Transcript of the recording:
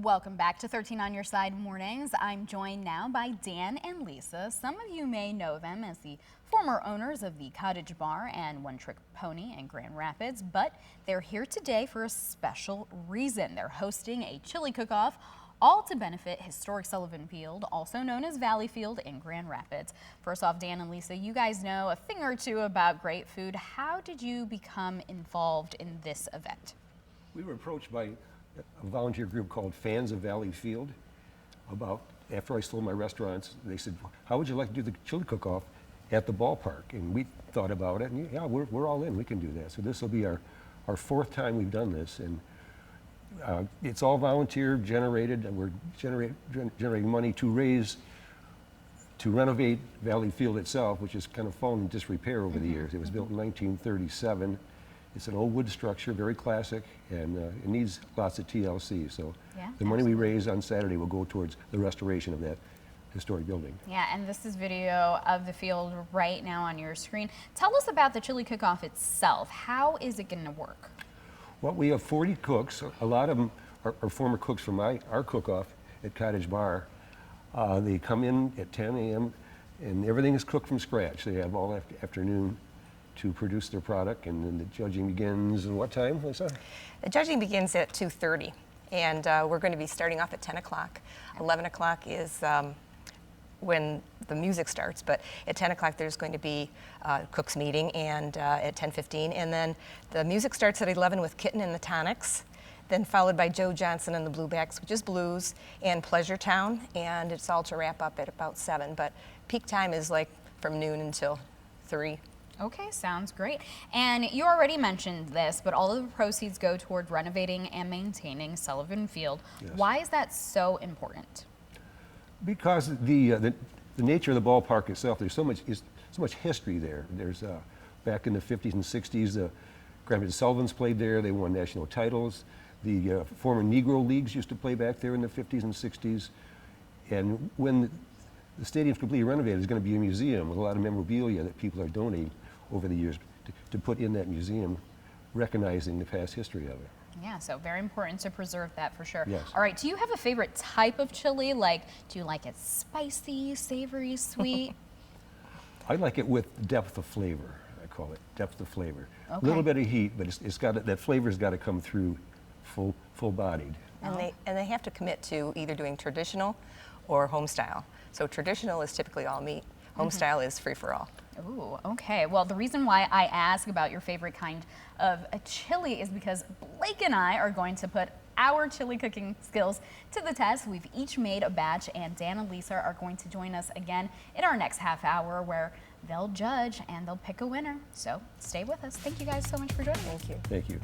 Welcome back to 13 on Your Side Mornings. I'm joined now by Dan and Lisa. Some of you may know them as the former owners of the Cottage Bar and One Trick Pony in Grand Rapids, but they're here today for a special reason. They're hosting a chili cook-off, all to benefit historic Sullivan Field, also known as Valley Field in Grand Rapids. First off, Dan and Lisa, you guys know a thing or two about great food. How did you become involved in this event? We were approached by a volunteer group called Fans of Valley Field about, after I sold my restaurants, they said, how would you like to do the chili cook-off at the ballpark? And we thought about it, and yeah, we're all in, we can do that. So this will be our fourth time we've done this, and it's all volunteer generated, and we're generating money to renovate Valley Field itself, which has kind of fallen in disrepair over the years. It was built in 1937. It's an old wood structure, very classic, and it needs lots of TLC. So yeah, the money we raise on Saturday will go towards the restoration of that historic building. Yeah, and this is video of the field right now on your screen. Tell us about the chili cook-off itself. How is it going to work? Well, we have 40 cooks. A lot of them are former cooks from our cook-off at Cottage Bar. They come in at 10 a.m. and everything is cooked from scratch. They have all afternoon to produce their product, and then the judging begins. And what time, Lisa? The judging begins at 2:30, and we're going to be starting off at 10 o'clock. 11 o'clock is when the music starts, but at 10 o'clock there's going to be a cook's meeting, and at 10:15, and then the music starts at 11 with Kitten and the Tonics, then followed by Joe Johnson and the Bluebacks, which is blues, and Pleasure Town, and it's all to wrap up at about 7, but peak time is like from noon until 3. Okay, sounds great. And you already mentioned this, but all of the proceeds go toward renovating and maintaining Sullivan Field. Yes. Why is that so important? Because the nature of the ballpark itself, there's so much history there. There's back in the 50s and 60s, the Grand Rapids Sullivans played there. They won national titles. The former Negro Leagues used to play back there in the 50s and 60s. And when the stadium's completely renovated, there's going to be a museum with a lot of memorabilia that people are donating over the years to put in that museum, recognizing the past history of it. Yeah, so very important to preserve that for sure. Yes. All right, do you have a favorite type of chili? Like, do you like it spicy, savory, sweet? I like it with depth of flavor. I call it depth of flavor. A Okay. little bit of heat, but it's got that flavor's got to come through full-bodied. And they have to commit to either doing traditional or home style. So traditional is typically all meat. Home style is free for all. Ooh, okay. Well, the reason why I ask about your favorite kind of a chili is because Blake and I are going to put our chili cooking skills to the test. We've each made a batch, and Dan and Lisa are going to join us again in our next half hour where they'll judge and they'll pick a winner. So stay with us. Thank you guys so much for joining me. Thank you. Thank you.